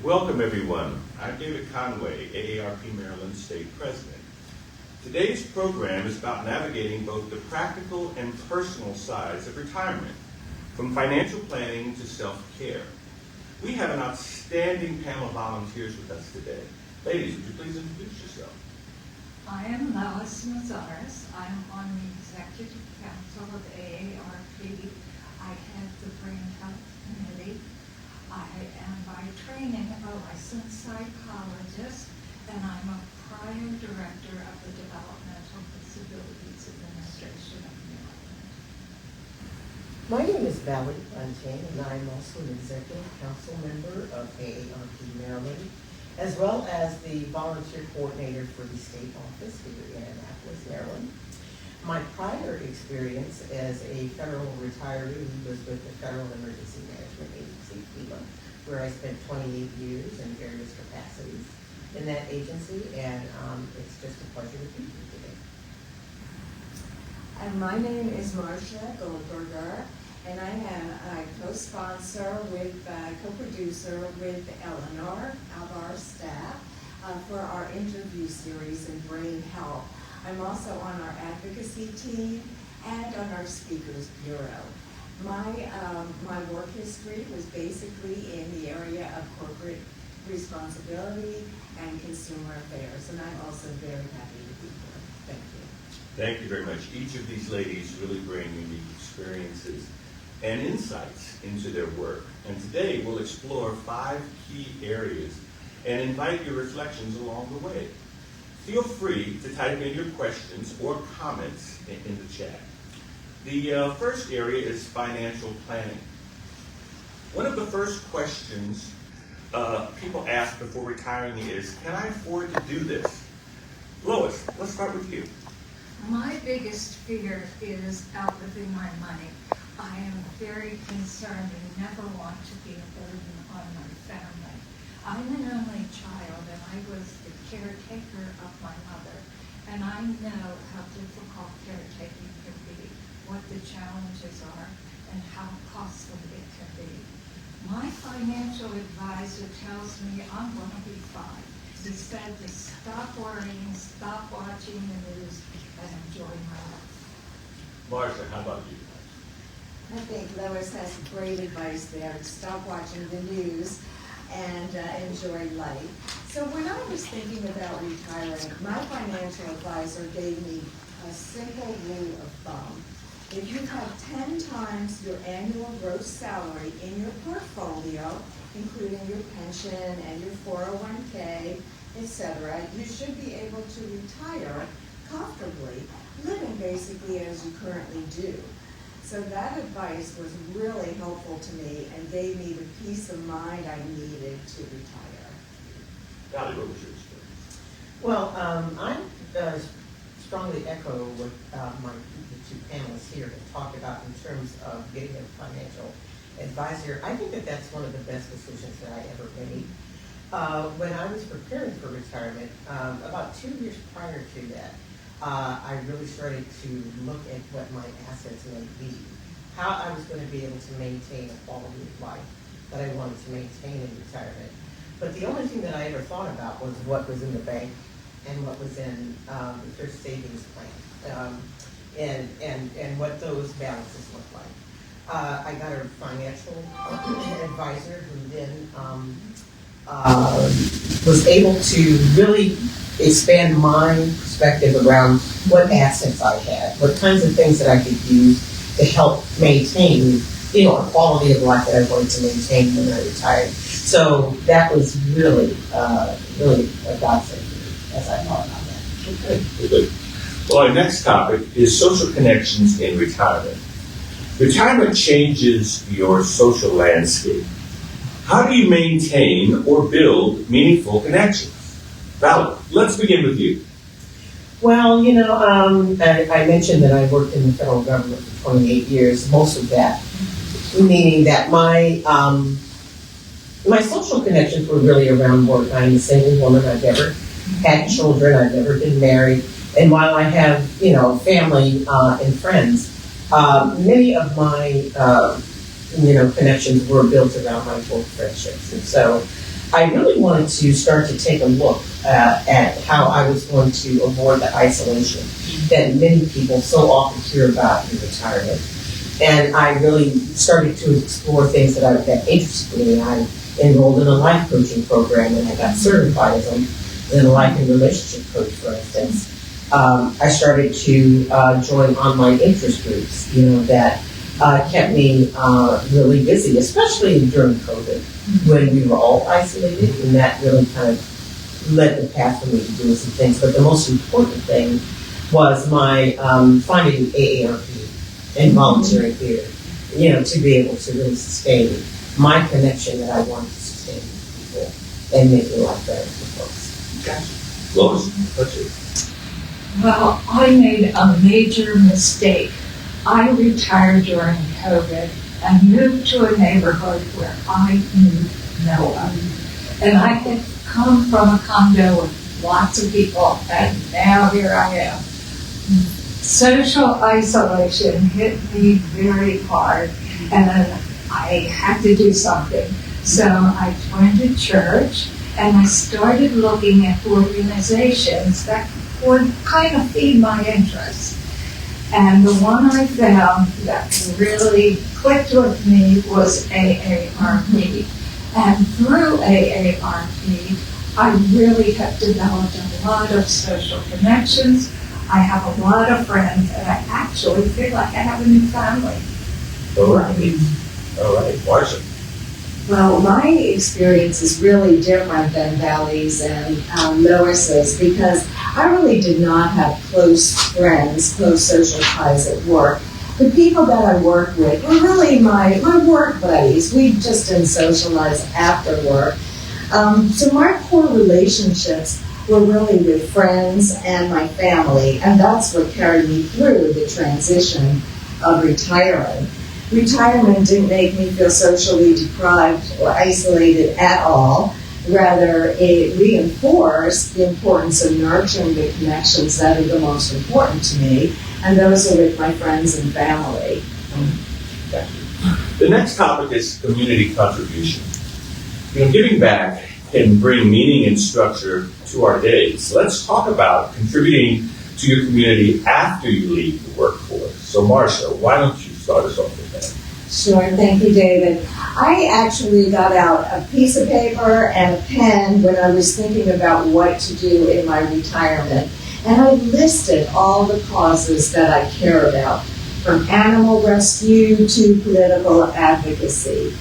Welcome, everyone. I'm David Conway, AARP Maryland State President. Today's program is about navigating both the practical and personal sides of retirement, from financial planning to self-care. We have an outstanding panel of volunteers with us today. Ladies, would you please introduce yourself? I am Lois Mazaris. I'm on the Executive Council of AARP. I head the Brain Health Committee. I am by training a licensed psychologist, and I'm a prior director of the Developmental Disabilities Administration of Maryland. My name is Valerie Fontaine, and I'm also an Executive Council member of AARP Maryland, as well as the volunteer coordinator for the state office here in Annapolis, Maryland. My prior experience as a federal retiree was with the Federal Emergency Management Agency, FEMA, where I spent 28 years in various capacities in that agency, and it's just a pleasure to be here today. And my name is Marcia Goldberger, and I am a co-sponsor co-producer with Eleanor of our staff for our interview series in brain health. I'm also on our advocacy team and on our speakers bureau. My work history was basically in the area of corporate responsibility and consumer affairs, and I'm also very happy to be here. Thank you. Thank you very much. Each of these ladies really bring unique experiences and insights into their work. And today we'll explore 5 key areas and invite your reflections along the way. Feel free to type in your questions or comments in the chat. The first area is financial planning. One of the first questions people ask before retiring is, can I afford to do this? Lois, let's start with you. My biggest fear is outliving my money. I am very concerned and never want to be a burden on my family. I'm an only child, and I was the caretaker of my mother, and I know how difficult caretaking can be, what the challenges are, and how costly it can be. My financial advisor tells me I'm going to be fine. He said to stop worrying, stop watching the news, and enjoy my life. Marcia, how about you? I think Lois has great advice there. Stop watching the news and enjoy life. So when I was thinking about retiring, my financial advisor gave me a simple rule of thumb. If you have 10 times your annual gross salary in your portfolio, including your pension and your 401k, etc., you should be able to retire comfortably, living basically as you currently do. So that advice was really helpful to me and gave me the peace of mind I needed to retire. Valerie, what was your experience? Well, I strongly echo what the 2 panelists here have talked about in terms of getting a financial advisor. I think that that's one of the best decisions that I ever made. When I was preparing for retirement, about 2 years prior to that, I really started to look at what my assets may be, how I was going to be able to maintain a quality of life that I wanted to maintain in retirement. But the only thing that I ever thought about was what was in the bank and what was in the thrift savings plan, and what those balances look like. I got a financial advisor who then was able to really expand my perspective around what assets I had, what kinds of things that I could use to help maintain, a quality of life that I wanted to maintain when I retired. So that was really, really a godsend for me as I thought about that. Okay, good. Well, our next topic is social connections in retirement. Retirement changes your social landscape. How do you maintain or build meaningful connections? Valerie, let's begin with you. Well, I mentioned that I worked in the federal government for 28 years, most of that, meaning that my social connections were really around work. I'm a single woman. I've never had children. I've never been married. And while I have, family and friends, many of my, connections were built around my work friendships. And so I really wanted to start to take a look at how I was going to avoid the isolation that many people so often hear about in retirement. And I really started to explore things that interested me. I enrolled in a life coaching program and I got certified as a life and relationship coach, for instance. I started to join online interest groups, that kept me really busy, especially during COVID, when we were all isolated, and that really kind of led the path for me to do some things. But the most important thing was my finding AARP and volunteering here, to be able to really sustain my connection that I wanted to sustain with people and making life better for folks. Lois, that's it. Well, I made a major mistake. I retired during COVID and moved to a neighborhood where I knew no one. And I had come from a condo with lots of people, and now here I am. Social isolation hit me very hard, and I had to do something. So I joined a church, and I started looking at organizations that would kind of feed my interest. And the one I found that really clicked with me was AARP. And through AARP, I really have developed a lot of social connections. I have a lot of friends, and I actually feel like I have a new family. All right. All right. Marcia. Well, my experience is really different than Valley's and Lois's, because I really did not have close friends, close social ties at work. The people that I worked with were really my work buddies. We just didn't socialize after work. So my core relationships were really with friends and my family, and that's what carried me through the transition of retiring. Retirement didn't make me feel socially deprived or isolated at all. Rather, it reinforced the importance of nurturing the connections that are the most important to me, and those are with my friends and family. Thank you. The next topic is community contribution. Giving back can bring meaning and structure to our days. Let's talk about contributing to your community after you leave the workforce. So, Marcia, why don't you start us off with that? Sure, thank you, David. I actually got out a piece of paper and a pen when I was thinking about what to do in my retirement. And I listed all the causes that I care about, from animal rescue to political advocacy.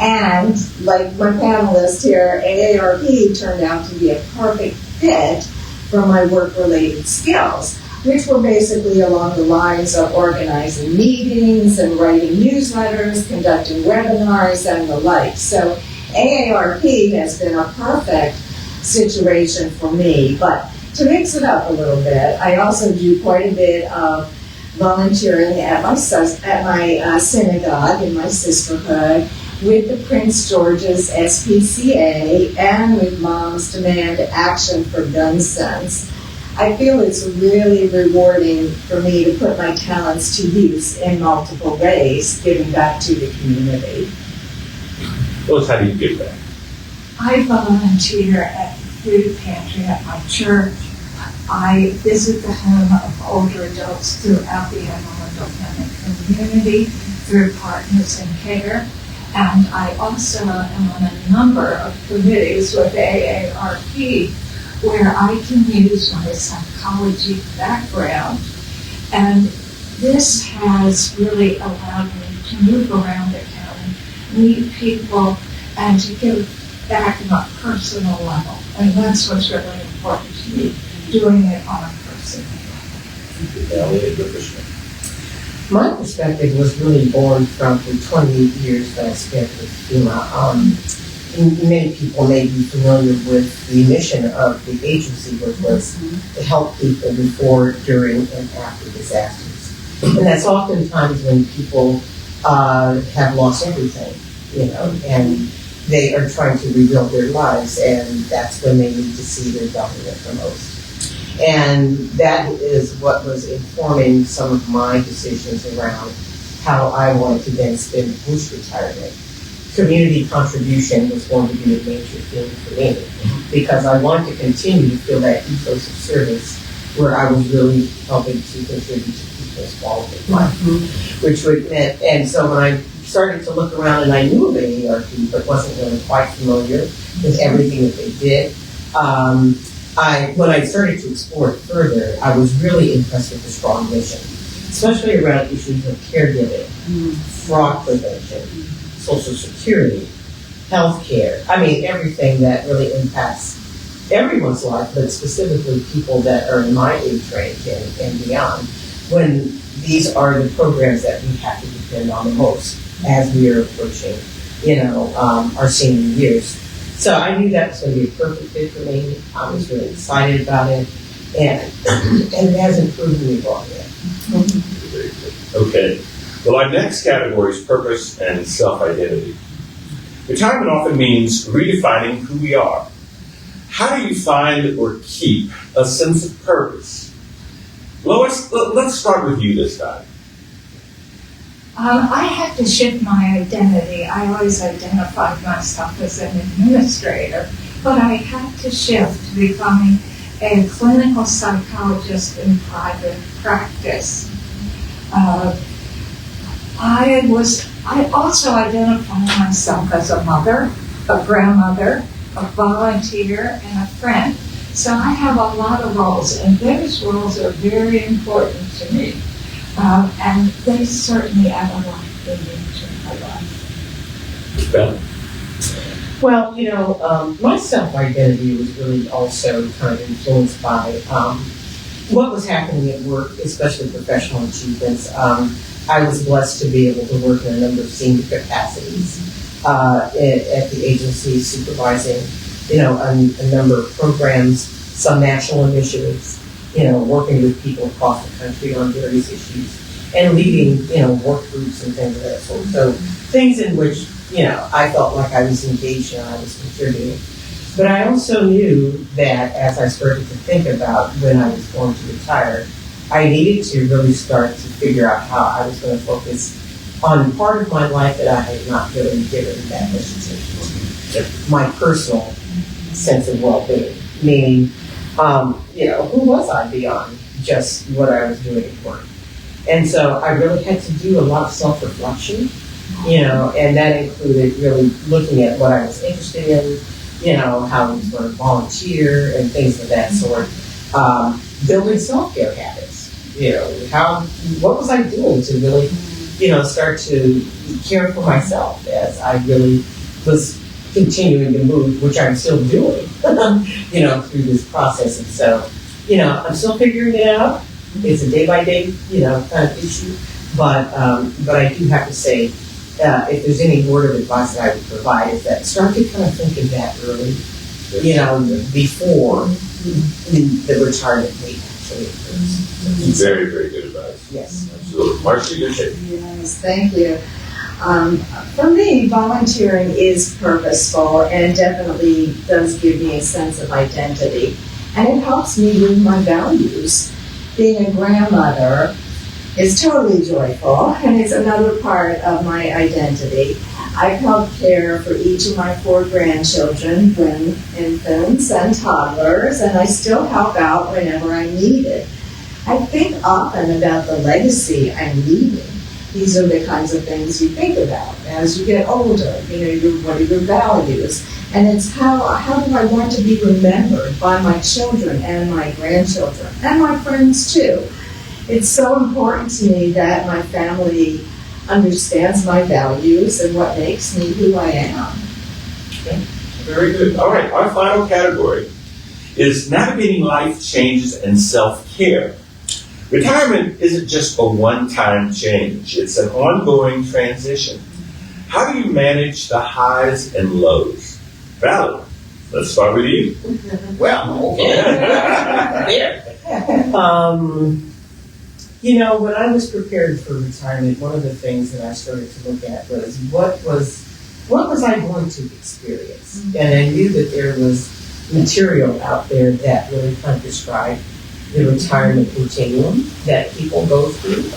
And like my panelist here, AARP turned out to be a perfect fit for my work-related skills, which were basically along the lines of organizing meetings and writing newsletters, conducting webinars, and the like. So AARP has been a perfect situation for me. But to mix it up a little bit, I also do quite a bit of volunteering at my synagogue in my sisterhood, with the Prince George's SPCA, and with Moms Demand Action for Gun Sense. I feel it's really rewarding for me to put my talents to use in multiple ways, giving back to the community. Lois, how do you give back? I volunteer at the food pantry at my church. I visit the home of older adults throughout the Anne Arundel County community through Partners in Care. And I also am on a number of committees with AARP where I can use my psychology background. And this has really allowed me to move around the county, meet people, and to give back on a personal level. And that's what's really important to me, doing it on a personal level. My perspective was really born from the 28 years that I spent with FEMA. Many people may be familiar with the mission of the agency, which was to help people before, during, and after disasters. And that's oftentimes when people have lost everything, and they are trying to rebuild their lives, and that's when they need to see their government the most. And that is what was informing some of my decisions around how I wanted to then spend post-retirement. community contribution was going to be a major thing for me, because I want to continue to feel that ethos of service where I was really helping to contribute to people's quality of life, which would, and so when I started to look around, and I knew of AARP, but wasn't really quite familiar with everything that they did. When I started to explore it further, I was really impressed with the strong mission, especially around issues of caregiving, fraud prevention, Social Security, healthcare. I mean, everything that really impacts everyone's life, but specifically people that are in my age range and beyond, when these are the programs that we have to depend on the most as we are approaching, our senior years. So I knew that was going to be a perfect fit for me. I was really excited about it, and it hasn't proven me wrong yet. Okay. Well, our next category is purpose and self-identity. Retirement often means redefining who we are. How do you find or keep a sense of purpose? Lois, let's start with you this time. I had to shift my identity. I always identified myself as an administrator, but I had to shift to becoming a clinical psychologist in private practice. I also identify myself as a mother, a grandmother, a volunteer, and a friend. So I have a lot of roles, and those roles are very important to me. And they certainly add a lot to my life. Ben? Well, my self-identity was really also kind of influenced by what was happening at work, especially professional achievements. I was blessed to be able to work in a number of senior capacities at the agency, supervising, a number of programs, some national initiatives, working with people across the country on various issues, and leading, work groups and things of that sort. So things in which, I felt like I was engaged and I was contributing. But I also knew that as I started to think about when I was going to retire, I needed to really start to figure out how I was going to focus on part of my life that I had not really given that much attention to, my personal sense of well-being, meaning, who was I beyond just what I was doing at work? And so I really had to do a lot of self-reflection, and that included really looking at what I was interested in, how I was going to volunteer and things of that sort, building self-care habits. What was I doing to really, start to care for myself as I really was continuing to move, which I'm still doing, through this process. And so, I'm still figuring it out. It's a day-by-day, kind of issue. But I do have to say, if there's any word of advice that I would provide, is that start to kind of think of that early, before the retirement date actually occurs. Very, very good advice. Yes. Absolutely. Marcia, your take. Yes, thank you. For me, volunteering is purposeful and definitely does give me a sense of identity. And it helps me with my values. Being a grandmother is totally joyful, and it's another part of my identity. I've helped care for each of my 4 grandchildren, twin infants and toddlers, and I still help out whenever I need it. I think often about the legacy I'm leaving. These are the kinds of things you think about as you get older. What are your values? And it's how do I want to be remembered by my children and my grandchildren and my friends too. It's so important to me that my family understands my values and what makes me who I am. Okay. Very good. All right, our final category is navigating life changes and self-care. Retirement isn't just a one-time change. It's an ongoing transition. How do you manage the highs and lows? Valerie, let's start with you. Well, okay. When I was prepared for retirement, one of the things that I started to look at was what was I going to experience? And I knew that there was material out there that really kind of described the retirement continuum that people go through.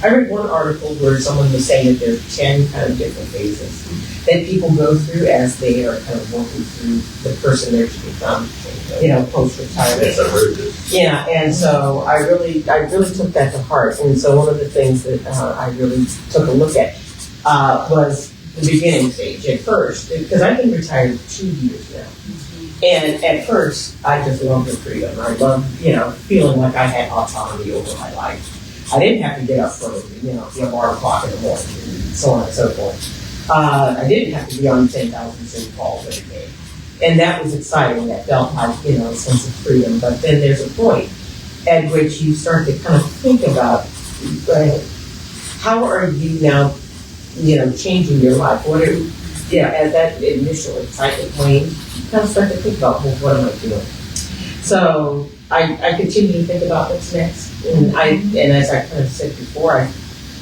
I read one article where someone was saying that there are 10 kind of different phases that people go through as they are kind of working through the person they're to become, post-retirement. Yes, I've heard this. Yeah, and so I really took that to heart. And so one of the things that I really took a look at was the beginning stage at first, because I've been retired 2 years now. And at first, I just loved the freedom. I loved, feeling like I had autonomy over my life. I didn't have to get up for, the alarm clock in the morning, and so on and so forth. I didn't have to be on 10,000 Zoom calls every day. And that was exciting. That felt like, a sense of freedom. But then there's a point at which you start to kind of think about, how are you now, changing your life? What are, as that initial excitement wanes, you kind of start to think about, well, what am I doing? So I continue to think about what's next. And as I kind of said before,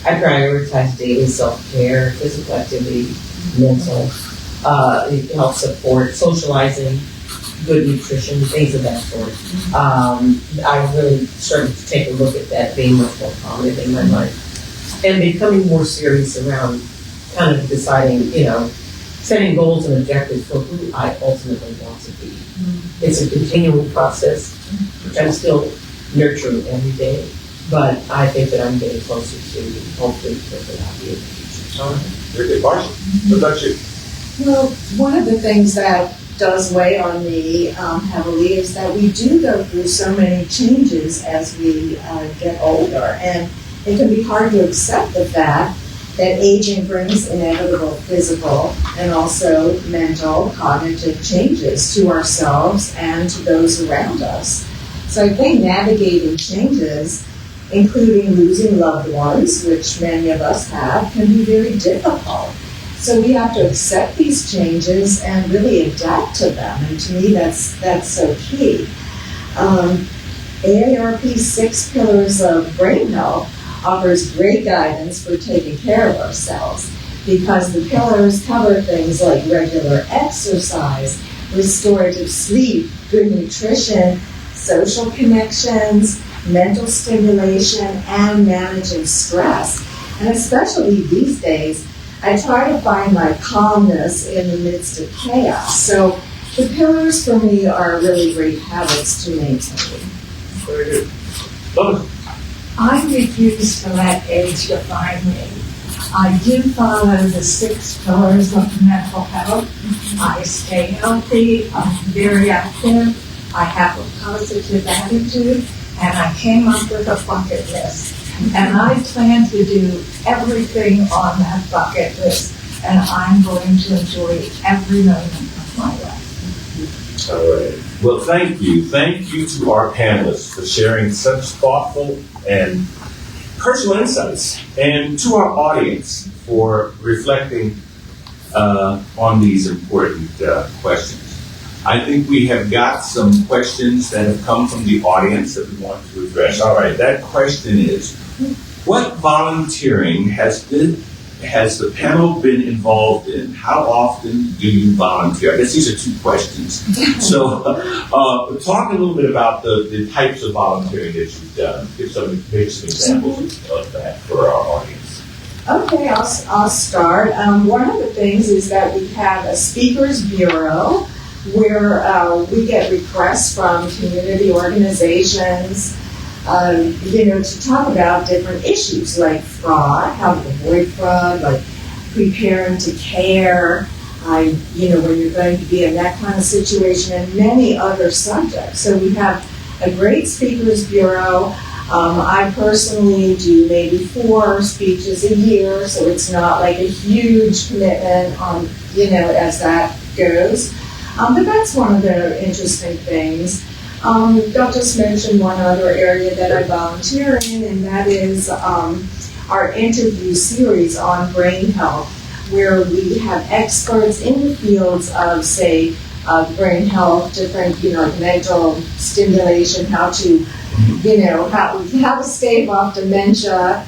I prioritize daily self-care, physical activity, mental health support, socializing, good nutrition, things of that sort. I really started to take a look at that being much more prominent in my life and becoming more serious around kind of deciding, setting goals and objectives for who I ultimately want to be. It's a continuing process, which I'm still nurturing every day, but I think that I'm getting closer to hopefully what I'll be in the future. All right. Very good. Marcia, what about you? Well, one of the things that does weigh on me heavily is that we do go through so many changes as we get older, and it can be hard to accept the fact that aging brings inevitable physical and also mental, cognitive changes to ourselves and to those around us. So I think navigating changes, including losing loved ones, which many of us have, can be very difficult. So we have to accept these changes and really adapt to them. And to me, that's so key. AARP's 6 Pillars of Brain Health offers great guidance for taking care of ourselves because the pillars cover things like regular exercise, restorative sleep, good nutrition, social connections, mental stimulation, and managing stress. And especially these days, I try to find my calmness in the midst of chaos. So the pillars for me are really great habits to maintain. Very good. Lois. I refuse to let age define me. I do follow the 6 pillars of mental health. I stay healthy, I'm very active, I have a positive attitude, and I came up with a bucket list. And I plan to do everything on that bucket list, and I'm going to enjoy every moment of my life. All right. Well, thank you. Thank you to our panelists for sharing such thoughtful and personal insights, and to our audience for reflecting on these important questions. I think we have got some questions that have come from the audience that we want to address. All right, that question is, what volunteering has the panel been involved in? How often do you volunteer? I guess these are 2 questions. So talk a little bit about the types of volunteering that you've done. Give some examples of that for our audience. Okay, I'll start. One of the things is that we have a speakers bureau where we get requests from community organizations, to talk about different issues like fraud, how to avoid fraud, like preparing to care, when you're going to be in that kind of situation, and many other subjects. So we have a great speakers bureau. I personally do maybe 4 speeches a year, so it's not like a huge commitment on, as that goes. But that's one of the interesting things. I'll just mention one other area that I volunteer in, and that is our interview series on brain health, where we have experts in the fields of, say, brain health, different, mental stimulation, how to, how to stave off dementia,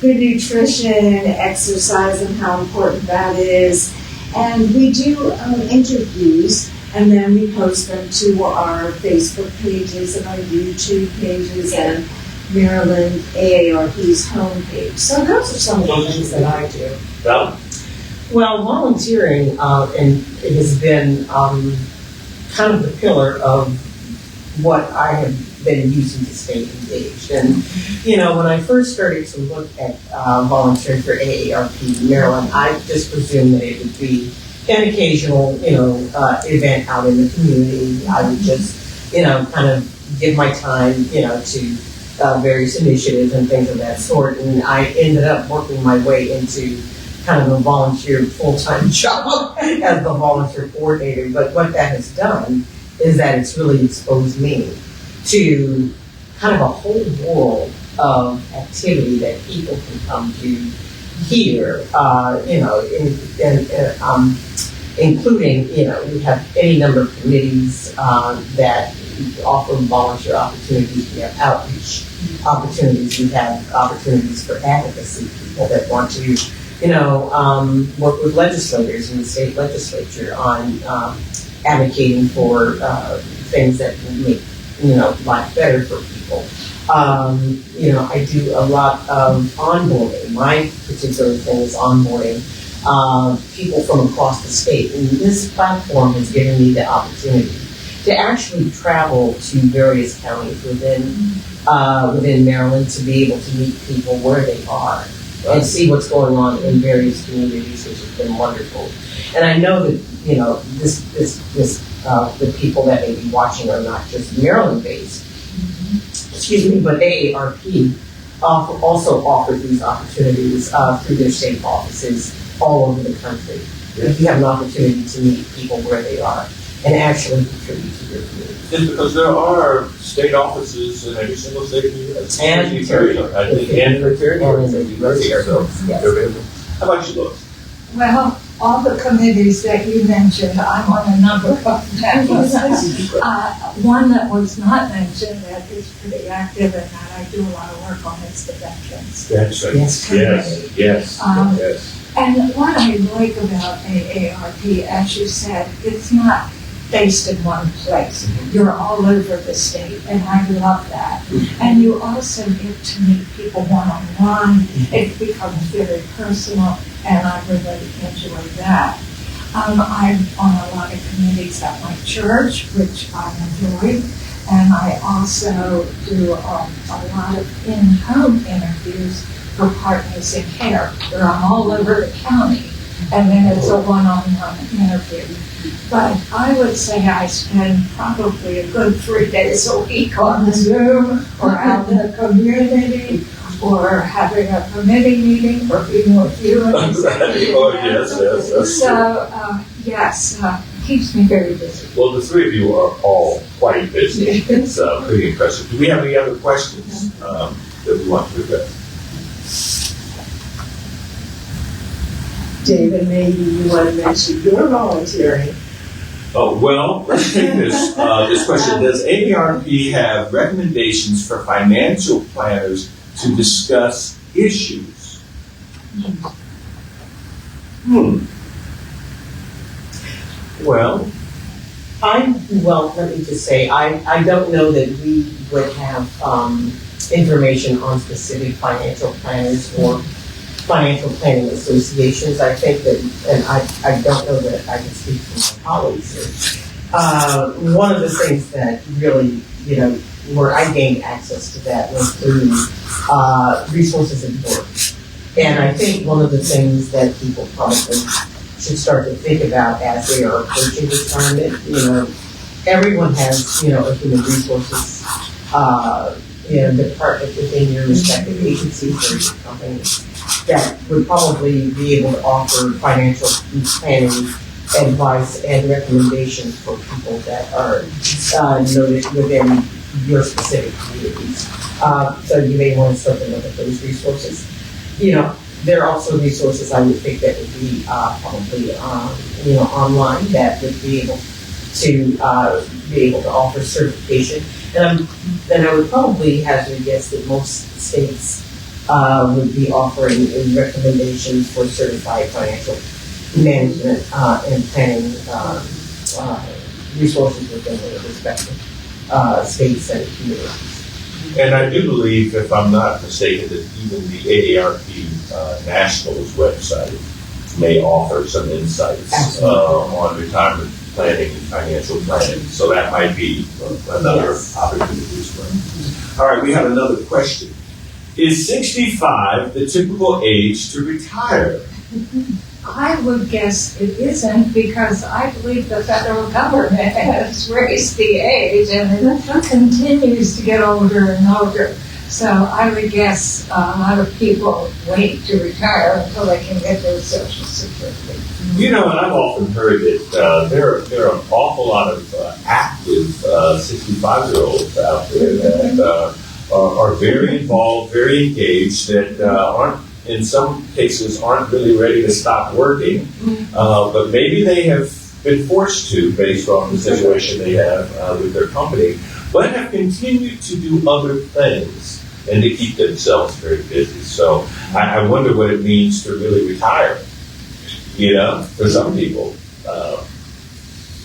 good nutrition, exercise, and how important that is. And we do interviews, and then we post them to our Facebook pages and our YouTube pages, and Maryland AARP's homepage. So those are some of the things that I do. Well, Well, volunteering, and it has been kind of the pillar of what I have been using to stay engaged. And, when I first started to look at volunteering for AARP Maryland, I just presumed that it would be an occasional, event out in the community. I would just, kind of give my time, to various initiatives and things of that sort. And I ended up working my way into kind of a volunteer full-time job as the volunteer coordinator. But what that has done is that it's really exposed me to kind of a whole world of activity that people can come to here, including, we have any number of committees that offer volunteer opportunities. We have outreach opportunities. We have opportunities for advocacy, people that want to work with legislators in the state legislature on advocating for things that will make, life better for people. I do a lot of onboarding. My particular thing is onboarding people from across the state. And this platform has given me the opportunity to actually travel to various counties within Maryland to be able to meet people where they are and see what's going on in various communities, which has been wonderful. And I know that, the people that may be watching are not just Maryland-based, but AARP also offers these opportunities through their state offices all over the country. If you have an opportunity to meet people where they are and actually contribute to your community. just because there are state offices in every single state in the U.S. And I think, and for territories that you right here, so Yes. they're available. How about you, Lois? Well, all the committees that you mentioned, I'm on a number of them. One that was not mentioned that is pretty active and that I do a lot of work on is the veterans. That's right. Yes. Yes. Yes. And what I like about AARP, as you said, it's not based in one place. You're all over the state, and I love that. And you also get to meet people one-on-one. It becomes very personal, and I really enjoy that. I'm on a lot of committees at my church, which I enjoy, and I also do a lot of in-home interviews for Partners in Care. They're all over the county, and then it's a one-on-one interview. But I would say I spend probably a good 3 days a week on Zoom or out in the community or having a committee meeting or being with you. So, yes, keeps me very busy. Well, the three of you are all quite busy. It's pretty impressive. Do we have any other questions that we want to address? David, maybe you want to mention your volunteering. Oh, well, let's take this question. Does AARP have recommendations for financial planners to discuss issues? Well, let me just say, I don't know that we would have information on specific financial planners or financial planning associations. I think that, and I don't know that I can speak for my colleagues here. One of the things that really, where I gained access to that was through resources at work. And I think one of the things that people probably should start to think about as they are approaching retirement, everyone has, a human resources, department within your respective agencies or your companies that would probably be able to offer financial planning advice and recommendations for people that are noted within your specific communities. So you may want to start to look at those resources. There are also resources I would think that would be probably online that would be able to offer certification. And I would probably hazard a guess that most states would be offering recommendations for certified financial management and planning resources within their respective states and communities. And I do believe, if I'm not mistaken, that even the AARP National's website may offer some insights on retirement planning and financial planning. So that might be another opportunity as well. All right, we have another question. Is 65 the typical age to retire? I would guess it isn't, because I believe the federal government has raised the age and it continues to get older and older. So I would guess a lot of people wait to retire until they can get their Social Security. You know, and I've often heard that there are an awful lot of active 65-year-olds out there that are very involved, very engaged, that aren't, in some cases, aren't really ready to stop working, but maybe they have been forced to, based on the situation they have with their company, but have continued to do other things and to keep themselves very busy. So I wonder what it means to really retire, you know, for some people.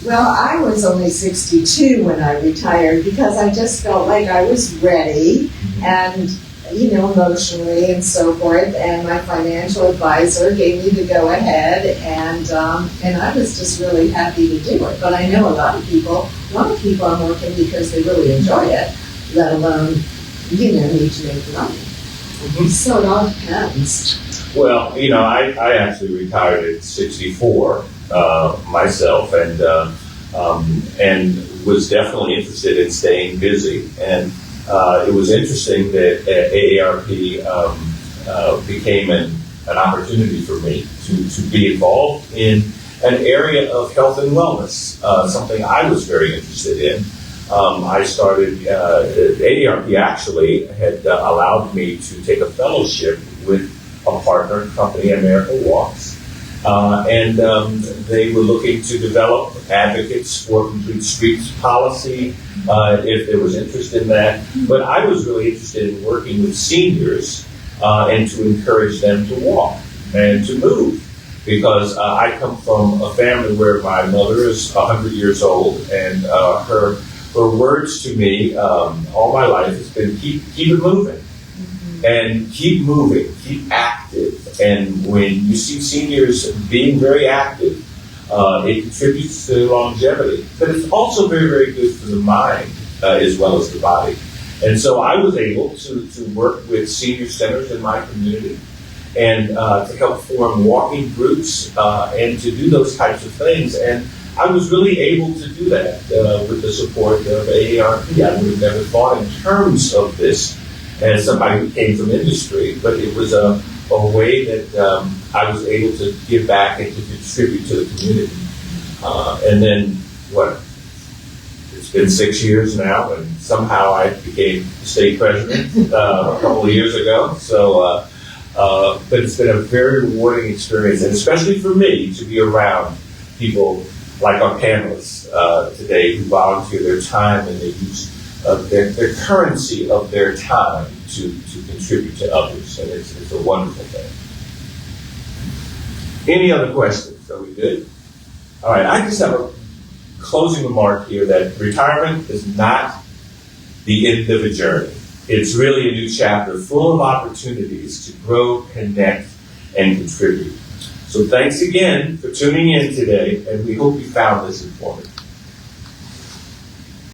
Well, I was only 62 when I retired because I just felt like I was ready and, you know, emotionally and so forth. And my financial advisor gave me the go ahead, and I was just really happy to do it. But I know a lot of people are working because they really enjoy it, let alone, you know, need to make money. So it all depends. Well, you know, I actually retired at 64 myself, and was definitely interested in staying busy. And it was interesting that AARP became an opportunity for me to be involved in an area of health and wellness, something I was very interested in. I started, AARP actually had allowed me to take a fellowship with a partner company, America Walks, and they were looking to develop advocates for complete streets policy, if there was interest in that. But I was really interested in working with seniors and to encourage them to walk and to move, because I come from a family where my mother is 100 years old, and her words to me all my life has been keep it moving. And keep moving, keep active. And when you see seniors being very active, it contributes to longevity. But it's also very, very good for the mind as well as the body. And so I was able to work with senior centers in my community and to help form walking groups and to do those types of things. And I was really able to do that with the support of AARP. I would have never thought in terms of this as somebody who came from industry, but it was a way that I was able to give back and to contribute to the community. And then, it's been 6 years now, and somehow I became the state president a couple of years ago. So, but it's been a very rewarding experience, and especially for me, to be around people like our panelists today who volunteer their time and they use their currency of their time to contribute to others, and it's a wonderful thing. Any other questions? Are we good? All right, I just have a closing remark here that retirement is not the end of a journey. It's really a new chapter full of opportunities to grow, connect, and contribute. So thanks again for tuning in today, and we hope you found this informative.